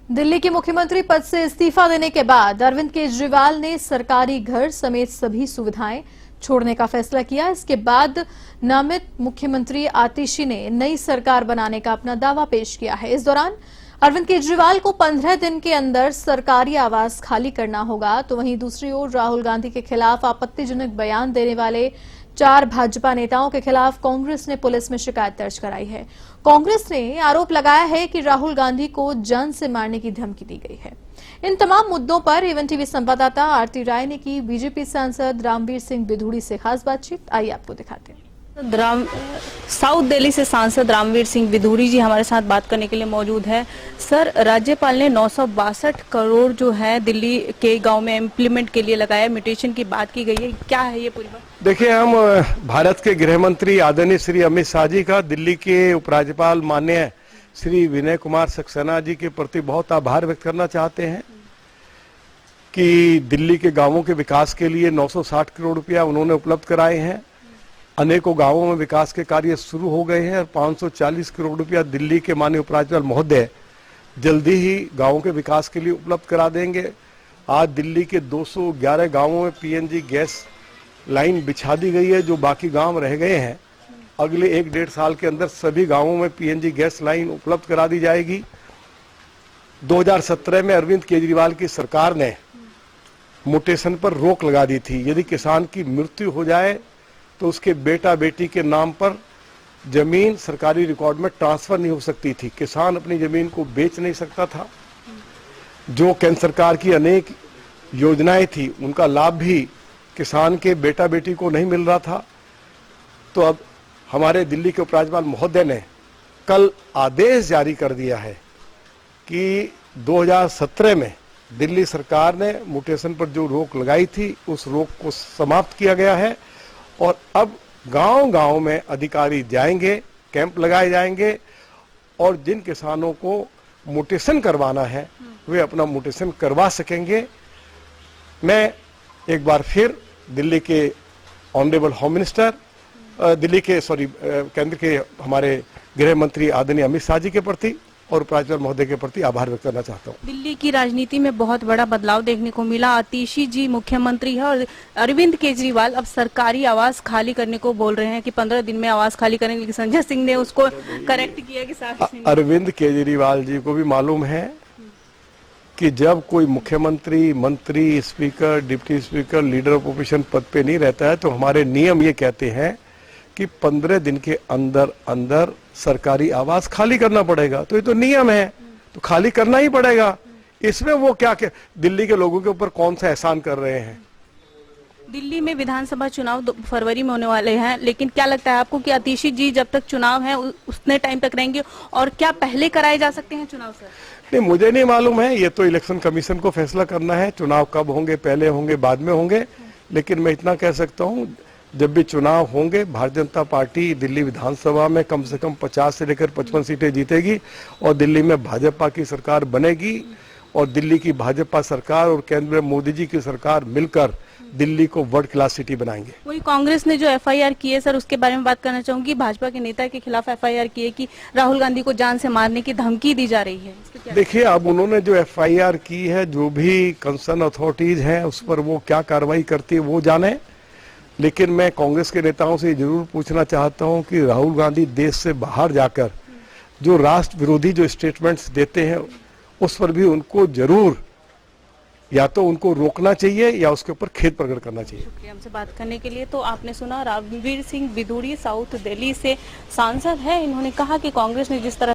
दिल्ली के मुख्यमंत्री पद से इस्तीफा देने के बाद अरविंद केजरीवाल ने सरकारी घर समेत सभी सुविधाएं छोड़ने का फैसला किया। इसके बाद नामित मुख्यमंत्री आतिशी ने नई सरकार बनाने का अपना दावा पेश किया है। इस दौरान अरविंद केजरीवाल को 15 दिन के अंदर सरकारी आवास खाली करना होगा। तो वहीं दूसरी ओर राहुल गांधी के खिलाफ आपत्तिजनक बयान देने वाले 4 भाजपा नेताओं के खिलाफ कांग्रेस ने पुलिस में शिकायत दर्ज कराई है। कांग्रेस ने आरोप लगाया है कि राहुल गांधी को जान से मारने की धमकी दी गई है। इन तमाम मुद्दों पर एवन टीवी संवाददाता आरती राय ने की बीजेपी सांसद रामवीर सिंह बिधूड़ी से खास बातचीत। आइए आपको दिखाते हैं। साउथ दिल्ली से सांसद रामवीर सिंह बिधूड़ी जी हमारे साथ बात करने के लिए मौजूद है। सर, राज्यपाल ने 962 करोड़ जो है दिल्ली के गांव में इम्प्लीमेंट के लिए लगाया, म्यूटेशन की बात की गई है, क्या है ये पूरी बात? देखिए, हम भारत के गृह मंत्री आदरणीय श्री अमित शाह जी का दिल्ली के उपराज्यपाल माननीय श्री विनय कुमार सक्सेना जी के प्रति बहुत आभार व्यक्त करना चाहते हैं कि दिल्ली के गांवों के विकास के लिए 960 करोड़ रुपया उन्होंने उपलब्ध कराए हैं। अनेकों गांवों में विकास के कार्य शुरू हो गए हैं और 540 करोड़ रुपया दिल्ली के माननीय उपराज्यपाल महोदय जल्दी ही गांवों के विकास के लिए उपलब्ध करा देंगे। आज दिल्ली के 211 गांवों में पीएनजी गैस लाइन बिछा दी गई है। जो बाकी गांव रह गए हैं, अगले 1-1.5 साल के अंदर सभी गांवों में पीएनजी गैस लाइन उपलब्ध करा दी जाएगी। 2017 में अरविंद केजरीवाल की सरकार ने म्यूटेशन पर रोक लगा दी थी। यदि किसान की मृत्यु हो जाए तो उसके बेटा बेटी के नाम पर जमीन सरकारी रिकॉर्ड में ट्रांसफर नहीं हो सकती थी। किसान अपनी जमीन को बेच नहीं सकता था। जो केंद्र सरकार की अनेक योजनाएं थी उनका लाभ भी किसान के बेटा बेटी को नहीं मिल रहा था। तो अब हमारे दिल्ली के उपराज्यपाल महोदय ने कल आदेश जारी कर दिया है कि 2017 में दिल्ली सरकार ने म्यूटेशन पर जो रोक लगाई थी उस रोक को समाप्त किया गया है और अब गांव-गांव में अधिकारी जाएंगे, कैंप लगाए जाएंगे और जिन किसानों को म्यूटेशन करवाना है वे अपना म्यूटेशन करवा सकेंगे। मैं एक बार फिर दिल्ली के ऑनरेबल होम मिनिस्टर केंद्र के हमारे गृह मंत्री आदरणीय अमित शाह जी के प्रति और उपराज्यपाल महोदय के प्रति आभार व्यक्त करना चाहता हूँ। दिल्ली की राजनीति में बहुत बड़ा बदलाव देखने को मिला। आतिशी जी मुख्यमंत्री है और अरविंद केजरीवाल अब सरकारी आवास खाली करने को बोल रहे हैं कि 15 दिन में आवास खाली करेंगे, लेकिन संजय सिंह ने उसको करेक्ट किया कि अरविंद केजरीवाल जी को भी मालूम है कि जब कोई मुख्यमंत्री, मंत्री, speaker, deputy speaker, leader of opposition पद पे नहीं रहता है तो हमारे नियम ये कहते हैं कि 15 दिन के अंदर अंदर सरकारी आवास खाली करना पड़ेगा। तो ये तो नियम है, तो खाली करना ही पड़ेगा। इसमें वो क्या दिल्ली के लोगों के ऊपर कौन सा एहसान कर रहे हैं? दिल्ली में विधानसभा चुनाव फरवरी में होने वाले हैं, लेकिन क्या लगता है आपको कि आतिशी जी जब तक चुनाव है उतने टाइम तक रहेंगे और क्या पहले कराए जा सकते हैं चुनाव? सर नहीं, मुझे नहीं मालूम है, ये तो इलेक्शन कमीशन को फैसला करना है। चुनाव कब होंगे, पहले होंगे, बाद में होंगे। लेकिन मैं इतना कह सकता हूँ, जब भी चुनाव होंगे भारतीय जनता पार्टी दिल्ली विधानसभा में कम से कम 50 से लेकर 55 सीटें जीतेगी और दिल्ली में भाजपा की सरकार बनेगी और दिल्ली की भाजपा सरकार और केंद्र में मोदी जी की सरकार मिलकर दिल्ली को वर्ल्ड क्लास सिटी बनाएंगे। वही कांग्रेस ने जो एफआईआर की है, सर उसके बारे में बात करना चाहूंगी। भाजपा के नेता के खिलाफ एफआईआर की है कि राहुल गांधी को जान से मारने की धमकी दी जा रही है। देखिए, अब उन्होंने जो एफआईआर की है, जो भी कंसर्न अथॉरिटीज हैं उस पर वो क्या कार्रवाई करती है वो जाने। लेकिन मैं कांग्रेस के नेताओं से जरूर पूछना चाहता हूं कि राहुल गांधी देश से बाहर जाकर जो राष्ट्र विरोधी जो स्टेटमेंट्स देते हैं उस पर भी उनको जरूर या तो उनको रोकना चाहिए या उसके ऊपर खेद प्रकट करना चाहिए। शुक्रिया हमसे बात करने के लिए। तो आपने सुना रामवीर सिंह बिधूड़ी साउथ दिल्ली से सांसद है। इन्होंने कहा कि कांग्रेस ने जिस तरह